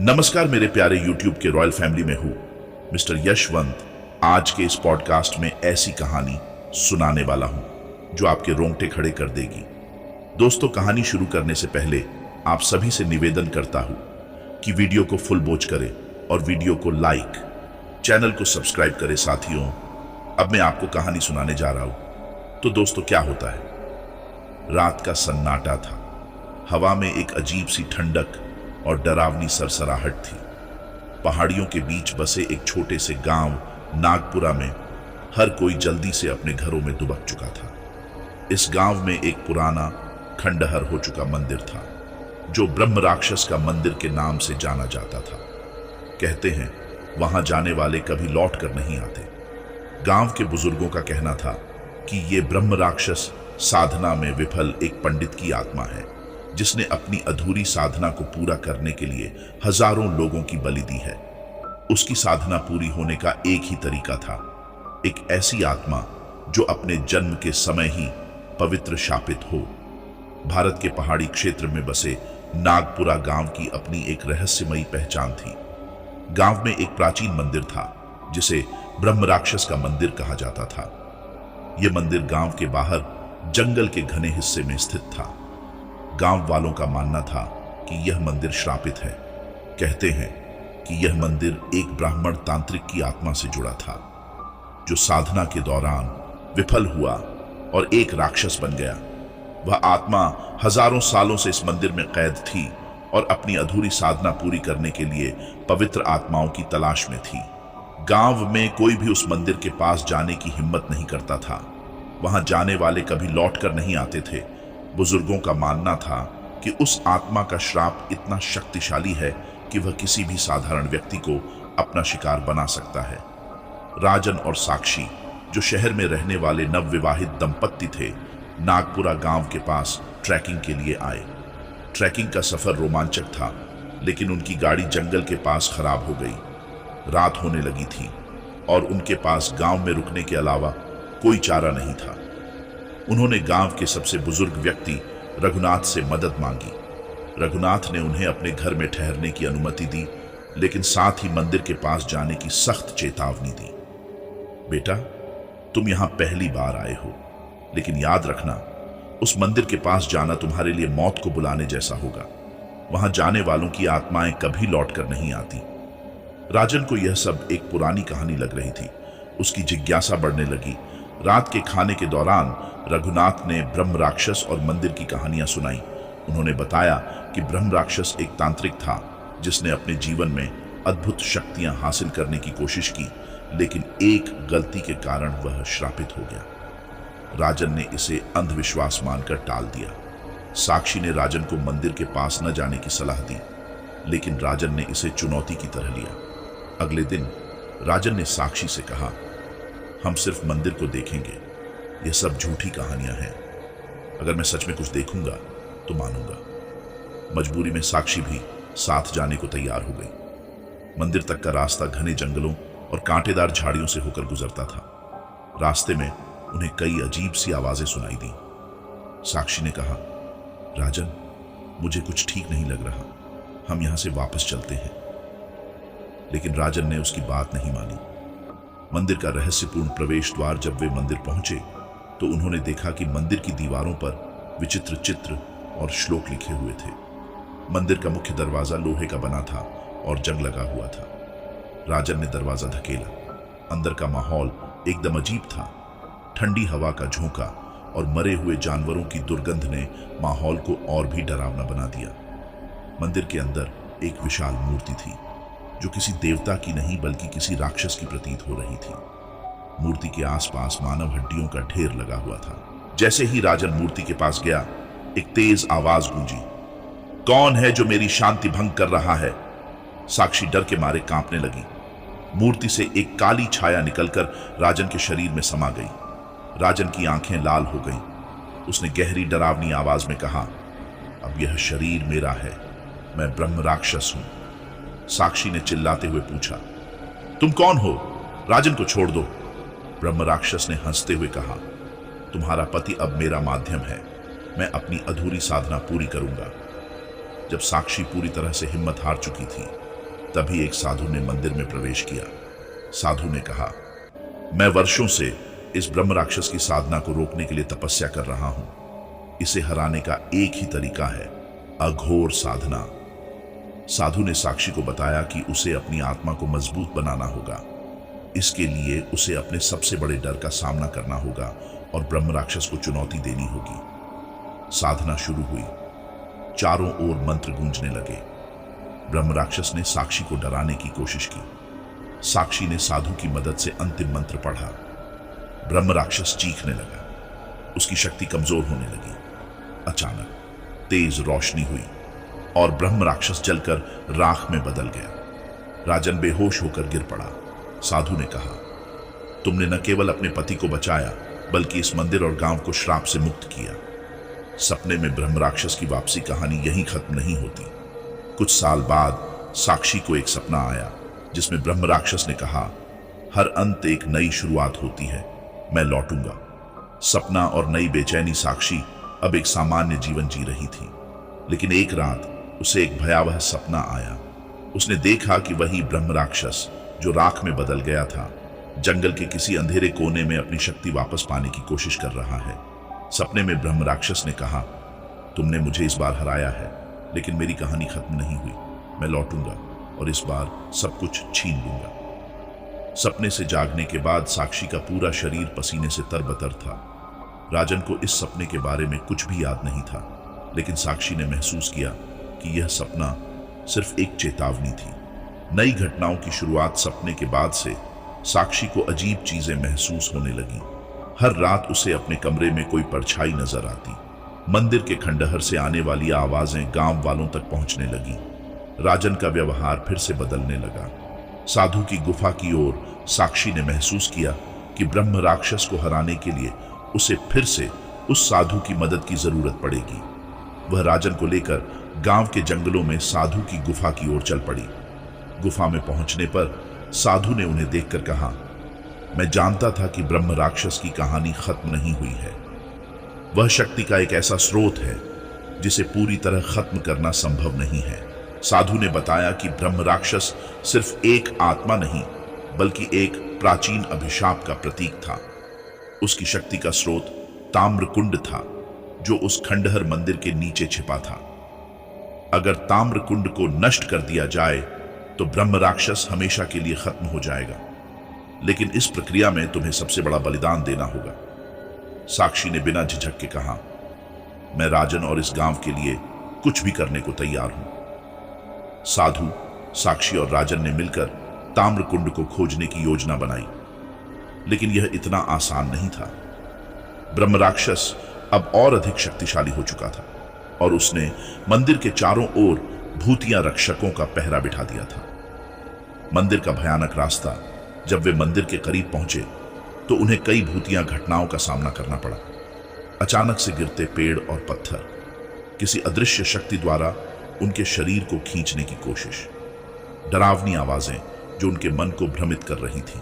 नमस्कार मेरे प्यारे YouTube के रॉयल फैमिली में हूं मिस्टर यशवंत। आज के इस पॉडकास्ट में ऐसी कहानी सुनाने वाला हूं जो आपके रोंगटे खड़े कर देगी। दोस्तों, कहानी शुरू करने से पहले आप सभी से निवेदन करता हूं कि वीडियो को फुल वॉच करें और वीडियो को लाइक, चैनल को सब्सक्राइब करें। साथियों, अब मैं आपको कहानी सुनाने जा रहा हूं। तो दोस्तों, क्या होता है, रात का सन्नाटा था। हवा में एक अजीब सी ठंडक और डरावनी सरसराहट थी। पहाड़ियों के बीच बसे एक छोटे से गांव नागपुरा में हर कोई जल्दी से अपने घरों में दुबक चुका था। इस गांव में एक पुराना खंडहर हो चुका मंदिर था जो ब्रह्म राक्षस का मंदिर के नाम से जाना जाता था। कहते हैं वहां जाने वाले कभी लौट कर नहीं आते। गांव के बुजुर्गों का कहना था कि ये ब्रह्म राक्षस साधना में विफल एक पंडित की आत्मा है जिसने अपनी अधूरी साधना को पूरा करने के लिए हजारों लोगों की बलि दी है। उसकी साधना पूरी होने का एक ही तरीका था, एक ऐसी आत्मा जो अपने जन्म के समय ही पवित्र शापित हो। भारत के पहाड़ी क्षेत्र में बसे नागपुरा गांव की अपनी एक रहस्यमयी पहचान थी। गांव में एक प्राचीन मंदिर था जिसे ब्रह्म राक्षस का मंदिर कहा जाता था। यह मंदिर गांव के बाहर जंगल के घने हिस्से में स्थित था। गांव वालों का मानना था कि यह मंदिर श्रापित है। कहते हैं कि यह मंदिर एक ब्राह्मण तांत्रिक की आत्मा से जुड़ा था जो साधना के दौरान विफल हुआ और एक राक्षस बन गया। वह आत्मा हजारों सालों से इस मंदिर में कैद थी और अपनी अधूरी साधना पूरी करने के लिए पवित्र आत्माओं की तलाश में थी। गांव में कोई भी उस मंदिर के पास जाने की हिम्मत नहीं करता था। वहां जाने वाले कभी लौट कर नहीं आते थे। बुजुर्गों का मानना था कि उस आत्मा का श्राप इतना शक्तिशाली है कि वह किसी भी साधारण व्यक्ति को अपना शिकार बना सकता है। राजन और साक्षी, जो शहर में रहने वाले नवविवाहित दंपत्ति थे, नागपुरा गांव के पास ट्रैकिंग के लिए आए। ट्रैकिंग का सफर रोमांचक था, लेकिन उनकी गाड़ी जंगल के पास खराब हो गई। रात होने लगी थी और उनके पास गांव में रुकने के अलावा कोई चारा नहीं था। उन्होंने गांव के सबसे बुजुर्ग व्यक्ति रघुनाथ से मदद मांगी। रघुनाथ ने उन्हें अपने घर में ठहरने की अनुमति दी, लेकिन साथ ही मंदिर के पास जाने की सख्त चेतावनी दी। बेटा, तुम यहां पहली बार आए हो, लेकिन याद रखना, उस मंदिर के पास जाना तुम्हारे लिए मौत को बुलाने जैसा होगा। वहां जाने वालों की आत्माएं कभी लौट कर नहीं आती। राजन को यह सब एक पुरानी कहानी लग रही थी। उसकी जिज्ञासा बढ़ने लगी। रात के खाने के दौरान रघुनाथ ने ब्रह्म राक्षस और मंदिर की कहानियां सुनाई। उन्होंने बताया कि ब्रह्म राक्षस एक तांत्रिक था जिसने अपने जीवन में अद्भुत शक्तियां हासिल करने की कोशिश की, लेकिन एक गलती के कारण वह श्रापित हो गया। राजन ने इसे अंधविश्वास मानकर टाल दिया। साक्षी ने राजन को मंदिर के पास न जाने की सलाह दी, लेकिन राजन ने इसे चुनौती की तरह लिया। अगले दिन राजन ने साक्षी से कहा, हम सिर्फ मंदिर को देखेंगे, यह सब झूठी कहानियां हैं। अगर मैं सच में कुछ देखूंगा तो मानूंगा। मजबूरी में साक्षी भी साथ जाने को तैयार हो गई। मंदिर तक का रास्ता घने जंगलों और कांटेदार झाड़ियों से होकर गुजरता था। रास्ते में उन्हें कई अजीब सी आवाजें सुनाई दी। साक्षी ने कहा, राजन, मुझे कुछ ठीक नहीं लग रहा, हम यहां से वापस चलते हैं। लेकिन राजन ने उसकी बात नहीं मानी। मंदिर का रहस्यपूर्ण प्रवेश द्वार जब वे मंदिर पहुंचे तो उन्होंने देखा कि मंदिर की दीवारों पर विचित्र चित्र और श्लोक लिखे हुए थे। मंदिर का मुख्य दरवाजा लोहे का बना था और जंग लगा हुआ था। राजन ने दरवाजा धकेला। अंदर का माहौल एकदम अजीब था। ठंडी हवा का झोंका और मरे हुए जानवरों की दुर्गंध ने माहौल को और भी डरावना बना दिया। मंदिर के अंदर एक विशाल मूर्ति थी जो किसी देवता की नहीं बल्कि किसी राक्षस की प्रतीत हो रही थी। मूर्ति के आसपास मानव हड्डियों का ढेर लगा हुआ था। जैसे ही राजन मूर्ति के पास गया, एक तेज आवाज गूंजी, कौन है जो मेरी शांति भंग कर रहा है? साक्षी डर के मारे कांपने लगी। मूर्ति से एक काली छाया निकलकर राजन के शरीर में समा गई। राजन की आंखें लाल हो गईं। उसने गहरी डरावनी आवाज में कहा, अब यह शरीर मेरा है, मैं ब्रह्म राक्षस हूं। साक्षी ने चिल्लाते हुए पूछा, तुम कौन हो? राजन को छोड़ दो। ब्रह्म राक्षस ने हंसते हुए कहा, तुम्हारा पति अब मेरा माध्यम है, मैं अपनी अधूरी साधना पूरी करूंगा। जब साक्षी पूरी तरह से हिम्मत हार चुकी थी, तभी एक साधु ने मंदिर में प्रवेश किया। साधु ने कहा, मैं वर्षों से इस ब्रह्म राक्षस की साधना को रोकने के लिए तपस्या कर रहा हूं। इसे हराने का एक ही तरीका है, अघोर साधना। साधु ने साक्षी को बताया कि उसे अपनी आत्मा को मजबूत बनाना होगा। इसके लिए उसे अपने सबसे बड़े डर का सामना करना होगा और ब्रह्म राक्षस को चुनौती देनी होगी। साधना शुरू हुई। चारों ओर मंत्र गूंजने लगे। ब्रह्म राक्षस ने साक्षी को डराने की कोशिश की। साक्षी ने साधु की मदद से अंतिम मंत्र पढ़ा। ब्रह्म राक्षस चीखने लगा। उसकी शक्ति कमजोर होने लगी। अचानक तेज रोशनी हुई और ब्रह्म राक्षस जलकर राख में बदल गया। राजन बेहोश होकर गिर पड़ा। साधु ने कहा, तुमने न केवल अपने पति को बचाया बल्कि इस मंदिर और गांव को श्राप से मुक्त किया। सपने में ब्रह्म राक्षस की वापसी कहानी यहीं खत्म नहीं होती। कुछ साल बाद साक्षी को एक सपना आया जिसमें ब्रह्म राक्षस ने कहा, हर अंत एक नई शुरुआत होती है, मैं लौटूंगा। सपना और नई बेचैनी साक्षी अब एक सामान्य जीवन जी रही थी। लेकिन एक रात उसे एक भयावह सपना आया। उसने देखा कि वही ब्रह्म राक्षस जो राख में बदल गया था, जंगल के किसी अंधेरे कोने में अपनी शक्ति वापस पाने की कोशिश कर रहा है। सपने में ब्रह्म राक्षस ने कहा, तुमने मुझे इस बार हराया है, लेकिन मेरी कहानी खत्म नहीं हुई। मैं लौटूंगा और इस बार सब कुछ छीन लूंगा। सपने से जागने के बाद साक्षी का पूरा शरीर पसीने से तरबतर था। राजन को इस सपने के बारे में कुछ भी याद नहीं था, लेकिन साक्षी ने महसूस किया कि यह सपना सिर्फ एक चेतावनी थी। नई घटनाओं की शुरुआत सपने के बाद से साक्षी को अजीब चीजें महसूस होने लगी। हर रात उसे अपने कमरे में कोई परछाई नजर आती। मंदिर के खंडहर से आने वाली आवाजें गांव वालों तक पहुंचने लगी। राजन का व्यवहार फिर से बदलने लगा। साधु की गुफा की ओर साक्षी ने महसूस किया कि ब्रह्म राक्षस को हराने के लिए उसे फिर से उस साधु की मदद की जरूरत पड़ेगी। वह राजन को लेकर गांव के जंगलों में साधु की गुफा की ओर चल पड़ी। गुफा में पहुंचने पर साधु ने उन्हें देखकर कहा, मैं जानता था कि ब्रह्म राक्षस की कहानी खत्म नहीं हुई है। वह शक्ति का एक ऐसा स्रोत है जिसे पूरी तरह खत्म करना संभव नहीं है। साधु ने बताया कि ब्रह्म राक्षस सिर्फ एक आत्मा नहीं बल्कि एक प्राचीन अभिशाप का प्रतीक था। उसकी शक्ति का स्रोत ताम्रकुंड था जो उस खंडहर मंदिर के नीचे छिपा था। अगर ताम्रकुंड को नष्ट कर दिया जाए तो ब्रह्म राक्षस हमेशा के लिए खत्म हो जाएगा, लेकिन इस प्रक्रिया में तुम्हें सबसे बड़ा बलिदान देना होगा। साक्षी ने बिना झिझक के कहा, मैं राजन और इस गांव के लिए कुछ भी करने को तैयार हूं। साधु, साक्षी और राजन ने मिलकर ताम्रकुंड को खोजने की योजना बनाई, लेकिन यह इतना आसान नहीं था। ब्रह्म राक्षस अब और अधिक शक्तिशाली हो चुका था और उसने मंदिर के चारों ओर भूतिया रक्षकों का पहरा बिठा दिया था। मंदिर का भयानक रास्ता, जब वे मंदिर के करीब पहुंचे तो उन्हें कई भूतिया घटनाओं का सामना करना पड़ा। अचानक से गिरते पेड़ और पत्थर, किसी अदृश्य शक्ति द्वारा उनके शरीर को खींचने की कोशिश, डरावनी आवाजें जो उनके मन को भ्रमित कर रही थी।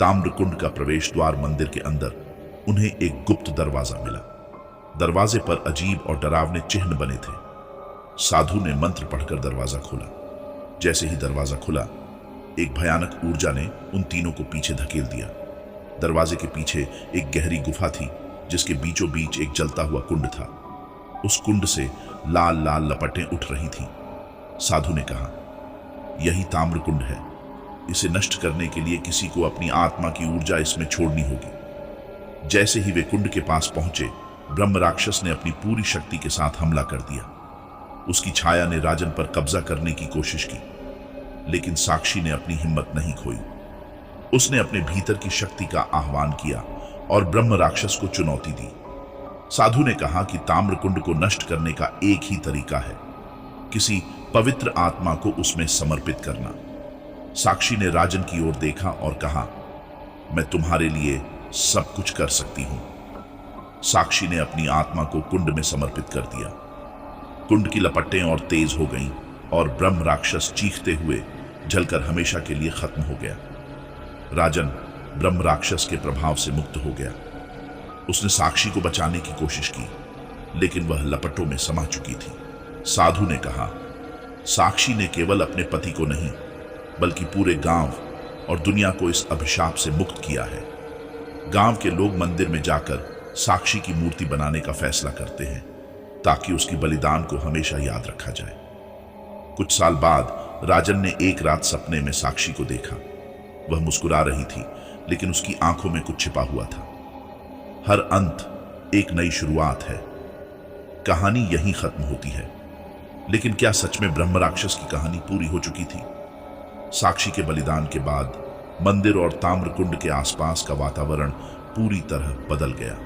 ताम्रकुंड का प्रवेश द्वार मंदिर के अंदर उन्हें एक गुप्त दरवाजा मिला। दरवाजे पर अजीब और डरावने चिन्ह बने थे। साधु ने मंत्र पढ़कर दरवाजा खोला। जैसे ही दरवाजा खुला, एक भयानक ऊर्जा ने उन तीनों को पीछे धकेल दिया। दरवाजे के पीछे एक गहरी गुफा थी जिसके बीचों बीच एक जलता हुआ कुंड था। उस कुंड से लाल लाल लपटें उठ रही थीं। साधु ने कहा, यही ताम्रकुंड है। इसे नष्ट करने के लिए किसी को अपनी आत्मा की ऊर्जा इसमें छोड़नी होगी। जैसे ही वे कुंड के पास पहुंचे, ब्रह्म राक्षस ने अपनी पूरी शक्ति के साथ हमला कर दिया। उसकी छाया ने राजन पर कब्जा करने की कोशिश की, लेकिन साक्षी ने अपनी हिम्मत नहीं खोई। उसने अपने भीतर की शक्ति का आह्वान किया और ब्रह्म राक्षस को चुनौती दी। साधु ने कहा कि ताम्रकुंड को नष्ट करने का एक ही तरीका है, किसी पवित्र आत्मा को उसमें समर्पित करना। साक्षी ने राजन की ओर देखा और कहा, मैं तुम्हारे लिए सब कुछ कर सकती हूं। साक्षी ने अपनी आत्मा को कुंड में समर्पित कर दिया। कुंड की लपटें और तेज हो गईं और ब्रह्म राक्षस चीखते हुए जलकर हमेशा के लिए खत्म हो गया। राजन ब्रह्म राक्षस के प्रभाव से मुक्त हो गया। उसने साक्षी को बचाने की कोशिश की, लेकिन वह लपटों में समा चुकी थी। साधु ने कहा, साक्षी ने केवल अपने पति को नहीं बल्कि पूरे गांव और दुनिया को इस अभिशाप से मुक्त किया है। गांव के लोग मंदिर में जाकर साक्षी की मूर्ति बनाने का फैसला करते हैं ताकि उसकी बलिदान को हमेशा याद रखा जाए। कुछ साल बाद राजन ने एक रात सपने में साक्षी को देखा। वह मुस्कुरा रही थी, लेकिन उसकी आंखों में कुछ छिपा हुआ था। हर अंत एक नई शुरुआत है। कहानी यहीं खत्म होती है, लेकिन क्या सच में ब्रह्म राक्षस की कहानी पूरी हो चुकी थी? साक्षी के बलिदान के बाद मंदिर और ताम्रकुंड के आसपास का वातावरण पूरी तरह बदल गया।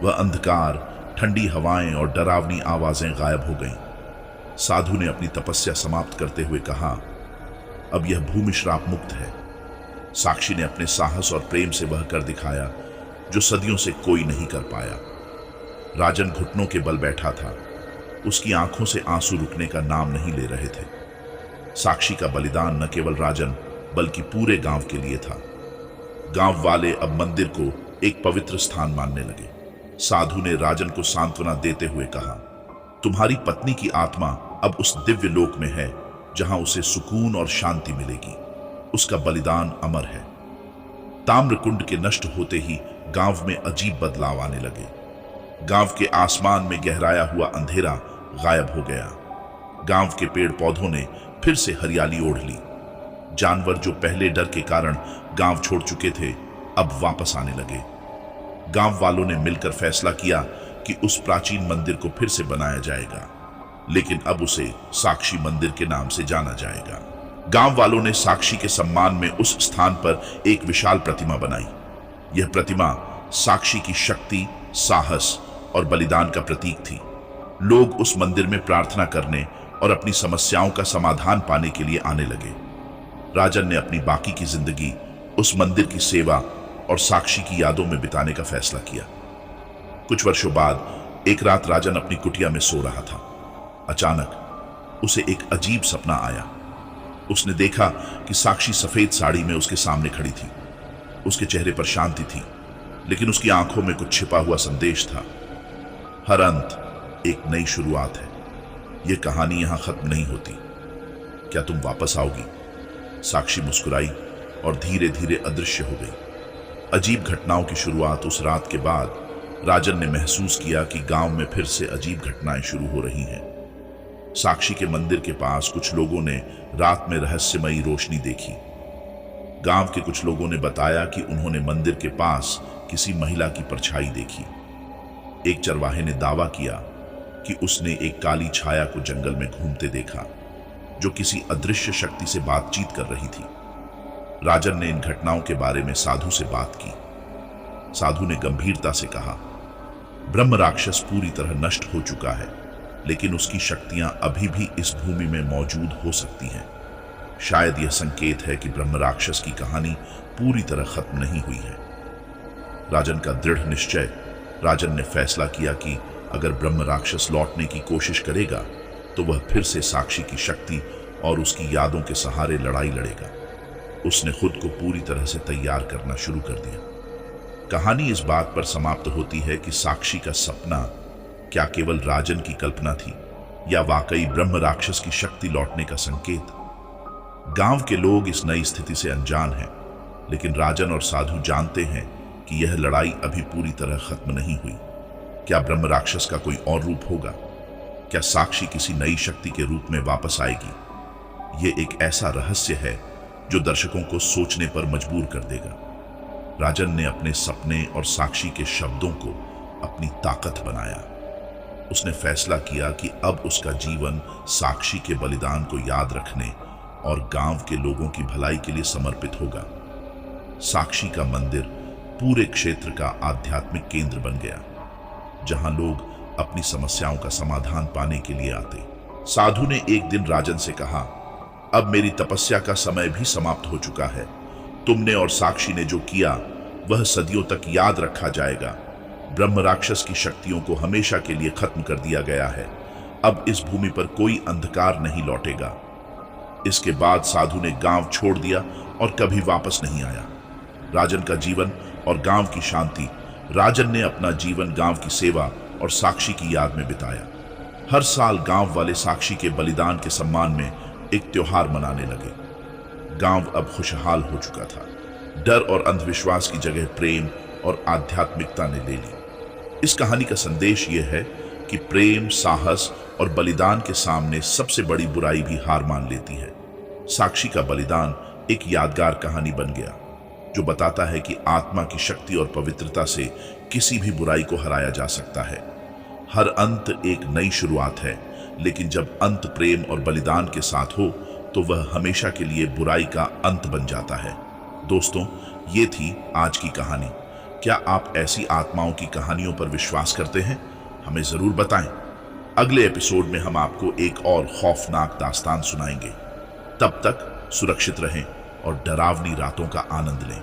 वह अंधकार, ठंडी हवाएं और डरावनी आवाजें गायब हो गईं। साधु ने अपनी तपस्या समाप्त करते हुए कहा, अब यह भूमि श्राप मुक्त है। साक्षी ने अपने साहस और प्रेम से वह कर दिखाया जो सदियों से कोई नहीं कर पाया। राजन घुटनों के बल बैठा था। उसकी आंखों से आंसू रुकने का नाम नहीं ले रहे थे। साक्षी का बलिदान न केवल राजन बल्कि पूरे गांव के लिए था। गांव वाले अब मंदिर को एक पवित्र स्थान मानने लगे। साधु ने राजन को सांत्वना देते हुए कहा, तुम्हारी पत्नी की आत्मा अब उस दिव्य लोक में है जहां उसे सुकून और शांति मिलेगी। उसका बलिदान अमर है। ताम्रकुंड के नष्ट होते ही गांव में अजीब बदलाव आने लगे। गांव के आसमान में गहराया हुआ अंधेरा गायब हो गया। गांव के पेड़ पौधों ने फिर से हरियाली ओढ़ ली। जानवर जो पहले डर के कारण गांव छोड़ चुके थे, अब वापस आने लगे। गांव वालों ने मिलकर फैसला किया कि उस प्राचीन मंदिर को फिर से बनाया जाएगा, लेकिन अब उसे साक्षी मंदिर के नाम से जाना जाएगा। गांव वालों ने साक्षी के सम्मान में उस स्थान पर एक विशाल प्रतिमा बनाई। यह प्रतिमा साक्षी की शक्ति, साहस और बलिदान का प्रतीक थी। लोग उस मंदिर में प्रार्थना करने और अपनी समस्याओं का समाधान पाने के लिए आने लगे। राजन ने अपनी बाकी की जिंदगी उस मंदिर की सेवा और साक्षी की यादों में बिताने का फैसला किया। कुछ वर्षों बाद एक रात राजन अपनी कुटिया में सो रहा था। अचानक उसे एक अजीब सपना आया। उसने देखा कि साक्षी सफेद साड़ी में उसके सामने खड़ी थी। उसके चेहरे पर शांति थी, लेकिन उसकी आंखों में कुछ छिपा हुआ संदेश था। हर अंत एक नई शुरुआत है। यह कहानी यहां खत्म नहीं होती। क्या तुम वापस आओगी? साक्षी मुस्कुराई और धीरे धीरे अदृश्य हो गई। अजीब घटनाओं की शुरुआत उस रात के बाद राजन ने महसूस किया कि गांव में फिर से अजीब घटनाएं शुरू हो रही हैं। साक्षी के मंदिर के पास कुछ लोगों ने रात में रहस्यमयी रोशनी देखी। गांव के कुछ लोगों ने बताया कि उन्होंने मंदिर के पास किसी महिला की परछाई देखी। एक चरवाहे ने दावा किया कि उसने एक काली छाया को जंगल में घूमते देखा जो किसी अदृश्य शक्ति से बातचीत कर रही थी। राजन ने इन घटनाओं के बारे में साधु से बात की। साधु ने गंभीरता से कहा, ब्रह्म राक्षस पूरी तरह नष्ट हो चुका है, लेकिन उसकी शक्तियां अभी भी इस भूमि में मौजूद हो सकती हैं। शायद यह संकेत है कि ब्रह्म राक्षस की कहानी पूरी तरह खत्म नहीं हुई है। राजन का दृढ़ निश्चय। राजन ने फैसला किया कि अगर ब्रह्म राक्षस लौटने की कोशिश करेगा तो वह फिर से साक्षी की शक्ति और उसकी यादों के सहारे लड़ाई लड़ेगा। उसने खुद को पूरी तरह से तैयार करना शुरू कर दिया। कहानी इस बात पर समाप्त होती है कि साक्षी का सपना क्या केवल राजन की कल्पना थी या वाकई ब्रह्म राक्षस की शक्ति लौटने का संकेत। गांव के लोग इस नई स्थिति से अनजान हैं, लेकिन राजन और साधु जानते हैं कि यह लड़ाई अभी पूरी तरह खत्म नहीं हुई। क्या ब्रह्म राक्षस का कोई और रूप होगा? क्या साक्षी किसी नई शक्ति के रूप में वापस आएगी? ये एक ऐसा रहस्य है जो दर्शकों को सोचने पर मजबूर कर देगा। राजन ने अपने सपने और साक्षी के शब्दों को अपनी ताकत बनाया। उसने फैसला किया कि अब उसका जीवन साक्षी के बलिदान को याद रखने और गांव के लोगों की भलाई के लिए समर्पित होगा। साक्षी का मंदिर पूरे क्षेत्र का आध्यात्मिक केंद्र बन गया, जहां लोग अपनी समस्याओं का समाधान पाने के लिए आते। साधु ने एक दिन राजन से कहा, अब मेरी तपस्या का समय भी समाप्त हो चुका है। तुमने और साक्षी ने जो किया वह सदियों तक याद रखा जाएगा। ब्रह्म राक्षस की शक्तियों को हमेशा के लिए खत्म कर दिया गया है। अब इस भूमि पर कोई अंधकार नहीं लौटेगा। इसके बाद साधु ने गांव छोड़ दिया और कभी वापस नहीं आया। राजन का जीवन और गांव की शांति। राजन ने अपना जीवन गांव की सेवा और साक्षी की याद में बिताया। हर साल गांव वाले साक्षी के बलिदान के सम्मान में एक त्योहार मनाने लगे। गांव अब खुशहाल हो चुका था। डर और अंधविश्वास की जगह प्रेम और आध्यात्मिकता ने ले ली। इस कहानी का संदेश यह है कि प्रेम, साहस और बलिदान के सामने सबसे बड़ी बुराई भी हार मान लेती है। साक्षी का बलिदान एक यादगार कहानी बन गया, जो बताता है कि आत्मा की शक्ति और पवित्रता से किसी भी बुराई को हराया जा सकता है। हर अंत एक नई शुरुआत है, लेकिन जब अंत प्रेम और बलिदान के साथ हो तो वह हमेशा के लिए बुराई का अंत बन जाता है। दोस्तों, ये थी आज की कहानी। क्या आप ऐसी आत्माओं की कहानियों पर विश्वास करते हैं? हमें जरूर बताएं। अगले एपिसोड में हम आपको एक और खौफनाक दास्तान सुनाएंगे। तब तक सुरक्षित रहें और डरावनी रातों का आनंद लें।